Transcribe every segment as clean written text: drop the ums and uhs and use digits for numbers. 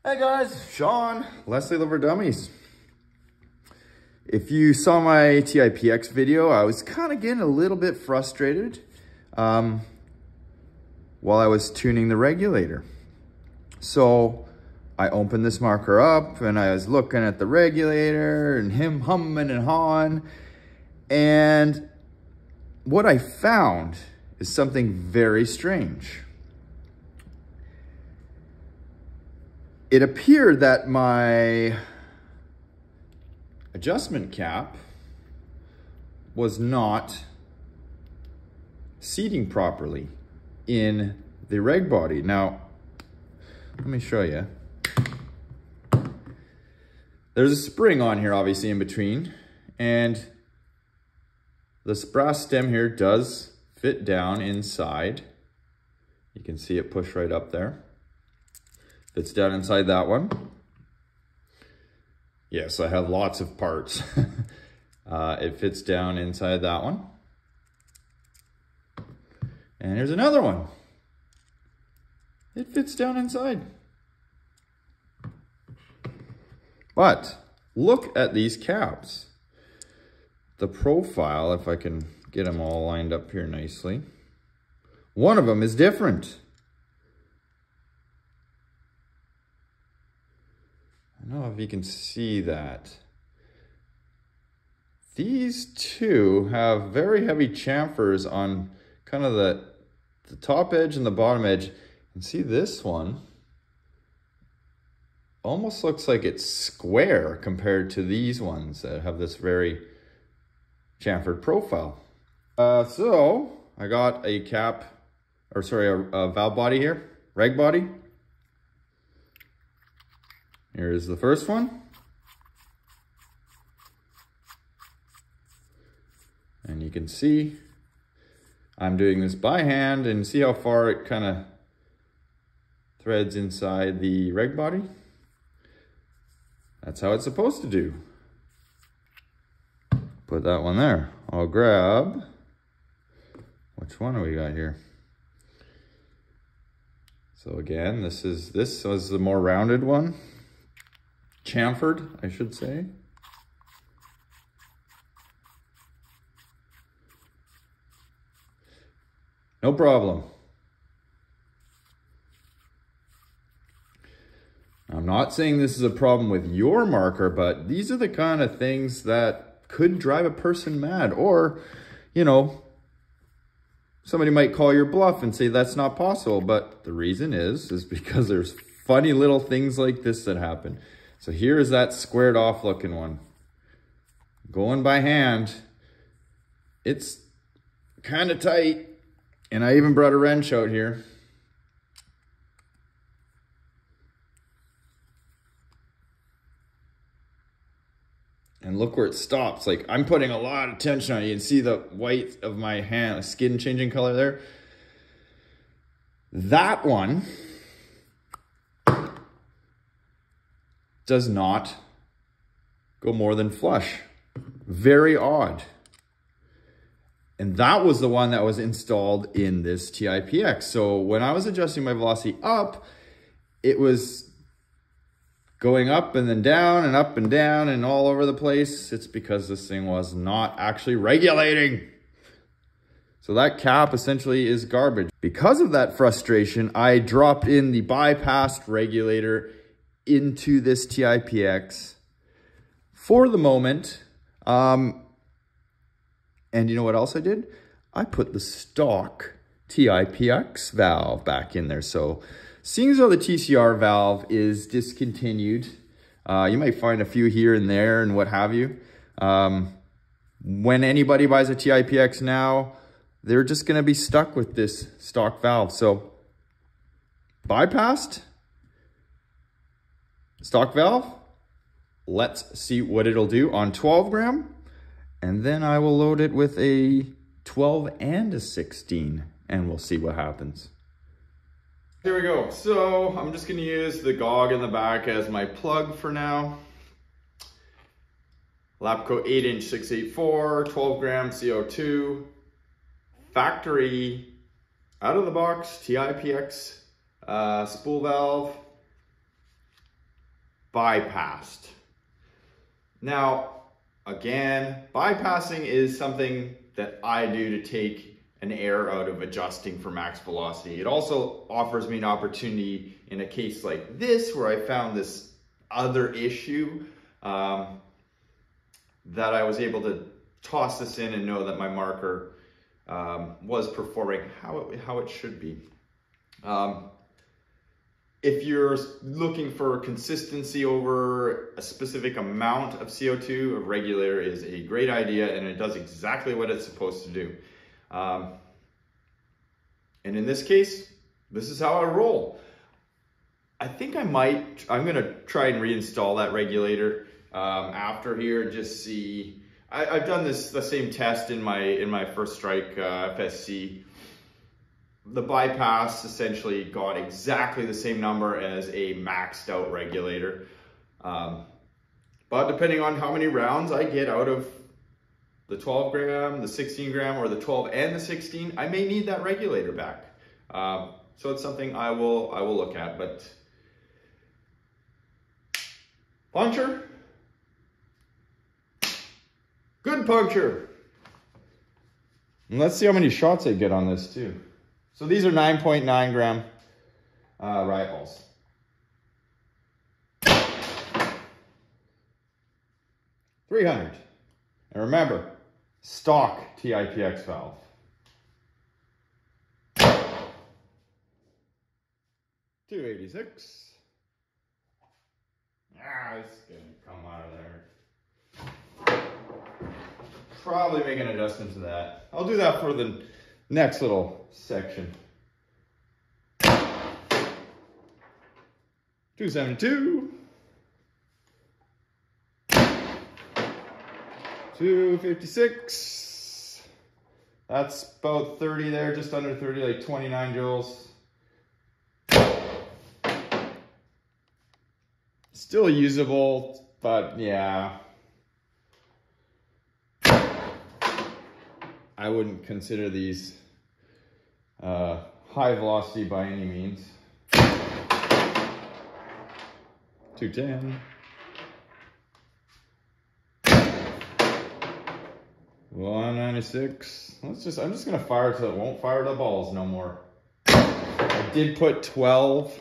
Hey guys, Sean, Leslie Liver Dummies. If you saw my TIPX video, I was kind of getting a little bit frustrated while I was tuning the regulator. So I opened this marker up and I was looking at the regulator and him humming and hawing. And what I found is something very strange. It appeared that my adjustment cap was not seating properly in the reg body. Now, let me show you. There's a spring on here, obviously, in between, and this brass stem here does fit down inside. You can see it push right up there. Fits down inside that one. Yes, I have lots of parts. It fits down inside that one. And here's another one. It fits down inside. But look at these caps. The profile, if I can get them all lined up here nicely. One of them is different. I don't know if you can see that. These two have very heavy chamfers on kind of the top edge and the bottom edge. And see this one almost looks like it's square compared to these ones that have this very chamfered profile. So I got a cap, or sorry, a valve body here, reg body. Here's the first one. And you can see I'm doing this by hand, and see how far it kind of threads inside the reg body. That's how it's supposed to do. Put that one there. I'll grab, which one do we got here? So again, this was the more rounded one. Chamfered, I should say. No problem. I'm not saying this is a problem with your marker, but these are the kind of things that could drive a person mad. Or, you know, somebody might call your bluff and say that's not possible. But the reason is because there's funny little things like this that happen. So here is that squared off looking one. Going by hand, it's kind of tight. And I even brought a wrench out here. And look where it stops. Like, I'm putting a lot of tension on it. You can see the white of my hand, skin changing color there. That one does not go more than flush. Very odd. And that was the one that was installed in this TIPX. So when I was adjusting my velocity up, it was going up and then down and up and down and all over the place. It's because this thing was not actually regulating. So that cap essentially is garbage. Because of that frustration, I dropped in the bypassed regulator into this TIPX for the moment. And you know what else I did? I put the stock TIPX valve back in there. So seeing as though the TCR valve is discontinued, you might find a few here and there and what have you. When anybody buys a TIPX now, they're just gonna be stuck with this stock valve. So bypassed, stock valve. Let's see what it'll do on 12 gram. And then I will load it with a 12 and a 16 and we'll see what happens. Here we go. So I'm just gonna use the GOG in the back as my plug for now. Lapco 8-inch 684, 12 gram CO2, factory, out of the box, TIPX, spool valve. bypassed. Now, again, bypassing is something that I do to take an air out of adjusting for max velocity. It also offers me an opportunity in a case like this where I found this other issue that I was able to toss this in and know that my marker was performing how it should be. If you're looking for consistency over a specific amount of CO2, a regulator is a great idea, and it does exactly what it's supposed to do. And in this case, this is how I roll. I think I'm gonna try and reinstall that regulator after here and just see. I've done the same test in my first strike FSC. The bypass essentially got exactly the same number as a maxed out regulator. But depending on how many rounds I get out of the 12 gram, the 16 gram, or the 12 and the 16, I may need that regulator back. So it's something I will look at, but puncture, good puncture. And let's see how many shots I get on this too. So these are 9.9 gram riot balls. $300. And remember, stock Tipx valve. $286. It's gonna come out of there. Probably make an adjustment to that. I'll do that for the next little section. 272. 256. That's about 30 there, just under 30, like 29 joules. Still usable, but yeah. I wouldn't consider these high velocity by any means. 210. 196. I'm just gonna fire till it won't fire the balls no more. I did put 12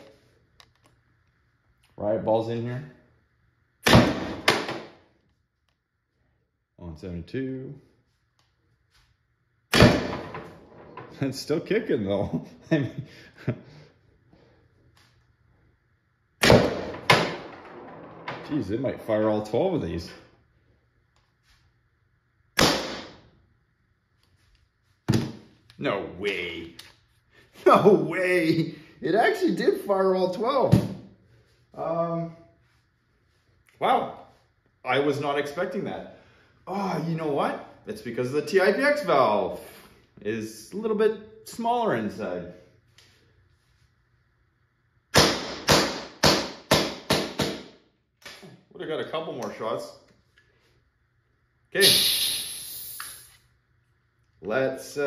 riot balls in here. 172. It's still kicking though. I mean, geez, it might fire all 12 of these. No way. No way. It actually did fire all 12. Wow. I was not expecting that. Oh, you know what? It's because the Tipx valve is a little bit smaller inside. Would have got a couple more shots. Okay. Let's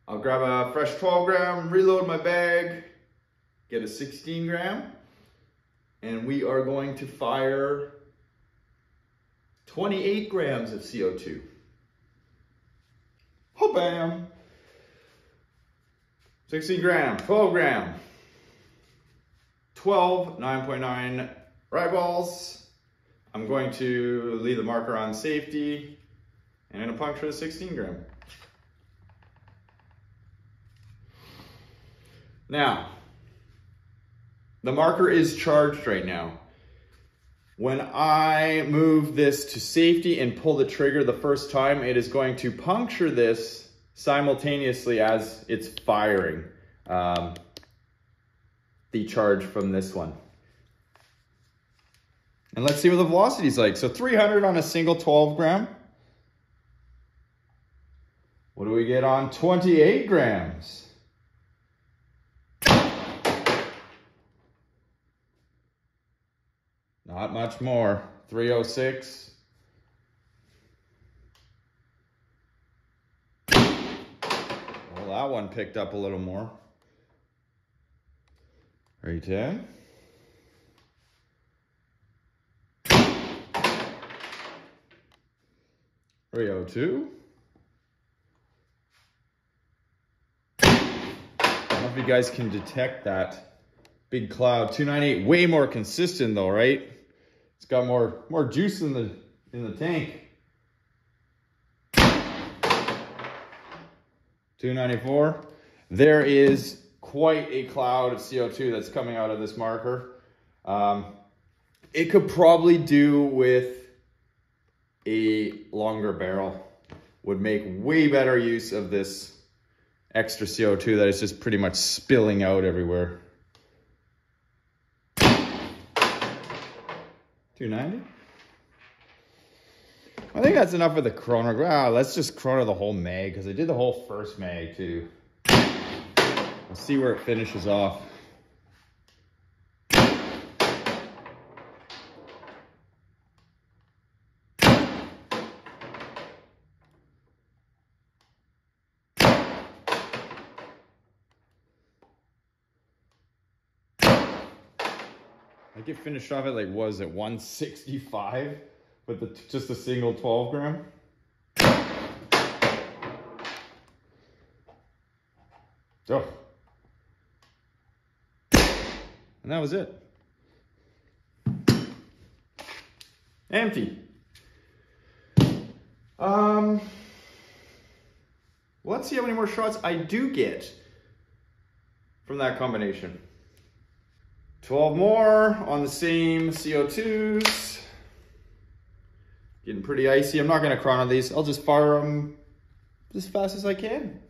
I'll grab a fresh 12 gram, reload my bag, get a 16 gram, and we are going to fire 28 grams of CO2. Oh, bam. 16 gram, 12 gram, 12, 9.9 riot balls. I'm going to leave the marker on safety and I'm gonna puncture the 16 gram. Now, the marker is charged right now. When I move this to safety and pull the trigger the first time, it is going to puncture this simultaneously as it's firing the charge from this one. And let's see what the velocity is like. So 300 on a single 12 gram. What do we get on 28 grams? Not much more. 306. Well, that one picked up a little more. R10. R02. I don't know if you guys can detect that big cloud. 298, way more consistent though, right? It's got more juice in the tank. 294. There is quite a cloud of CO2 that's coming out of this marker. It could probably do with a longer barrel. Would make way better use of this extra CO2 that is just pretty much spilling out everywhere. 290. I think that's enough of the chrono. Let's just chrono the whole mag because I did the whole first mag too. We'll see where it finishes off. I get finished off at like, was it 165 with just a single 12 gram? Oh. And that was it. Empty. Let's see how many more shots I do get from that combination. 12 more on the same CO2s. Getting pretty icy. I'm not going to chrono these. I'll just fire them as fast as I can.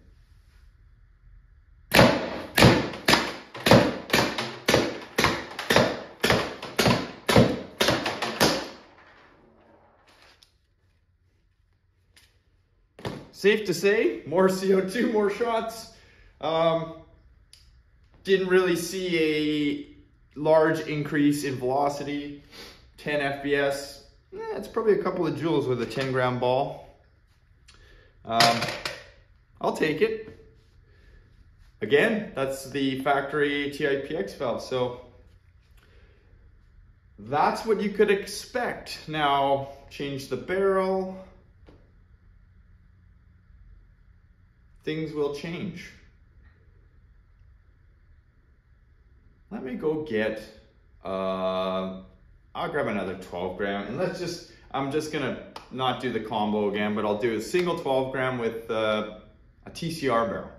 Safe to say, more CO2, more shots. Didn't really see a large increase in velocity. 10 FPS. It's probably a couple of joules with a 10 gram ball. I'll take it. Again, that's the factory Tipx valve. So that's what you could expect. Now, change the barrel. Things will change. Let me go get, I'll grab another 12 gram and I'm just gonna not do the combo again, but I'll do a single 12 gram with a TCR barrel.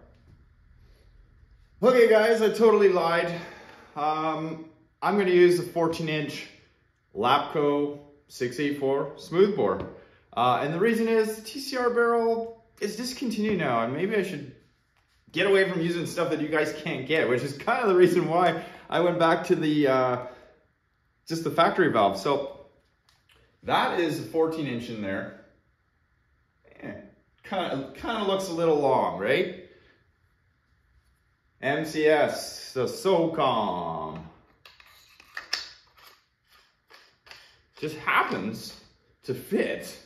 Okay guys, I totally lied. I'm gonna use the 14-inch Lapco 684 smooth bore. And the reason is the TCR barrel is discontinued now, and maybe I should get away from using stuff that you guys can't get, which is kind of the reason why I went back to the just the factory valve. So that is a 14-inch in there. Kind of looks a little long, right? MCS, the SOCOM. Just happens to fit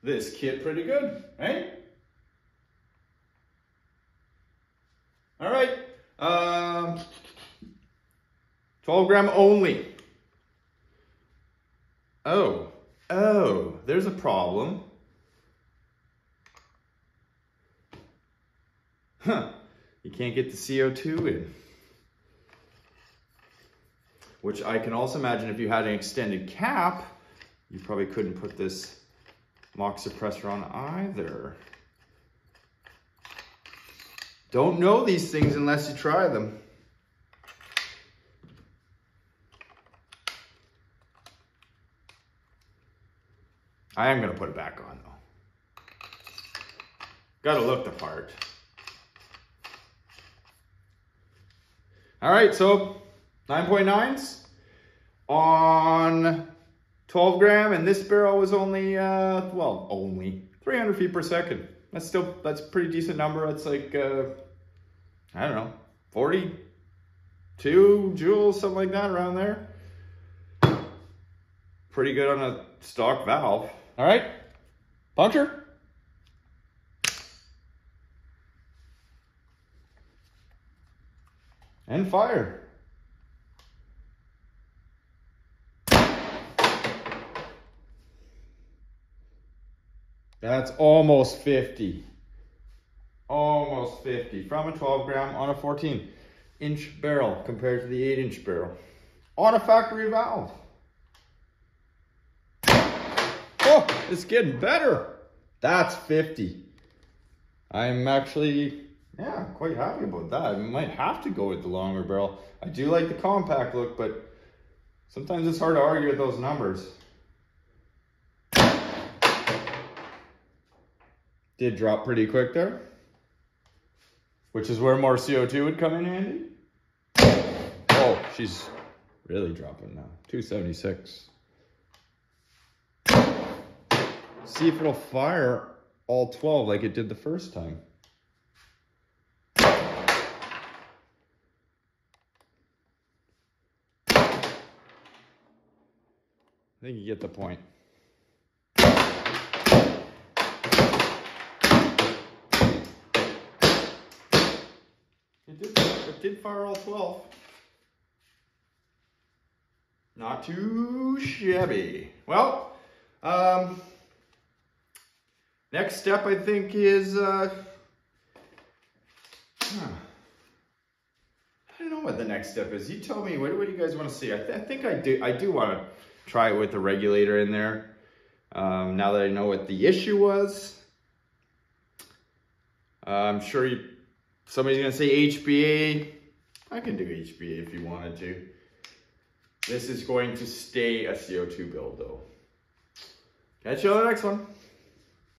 this kit pretty good, right? All right, 12 gram only. Oh, there's a problem. You can't get the CO2 in. Which I can also imagine if you had an extended cap, you probably couldn't put this mock suppressor on either. Don't know these things unless you try them. I am gonna put it back on though. Gotta look the part. All right, so 9.9s on 12 gram, and this barrel was only, well, only 300 feet per second. That's a pretty decent number. It's like, I don't know, 42 joules, something like that, around there. Pretty good on a stock valve. All right, puncture. And fire. That's almost 50. Almost 50 from a 12 gram on a 14-inch barrel compared to the 8-inch barrel on a factory valve. Oh, it's getting better. That's 50. I'm actually, yeah, quite happy about that. I might have to go with the longer barrel. I do like the compact look, but sometimes it's hard to argue with those numbers. Did drop pretty quick there, which is where more CO2 would come in handy. Oh, she's really dropping now. 276. See if it'll fire all 12 like it did the first time. I think you get the point. It did fire all 12. Not too shabby. Well, next step I think is, I don't know what the next step is. You tell me, what do you guys want to see? I think I do want to try it with the regulator in there. Now that I know what the issue was. I'm sure somebody's going to say HBA. I can do HBA if you wanted to. This is going to stay a CO2 build though. Catch you on the next one.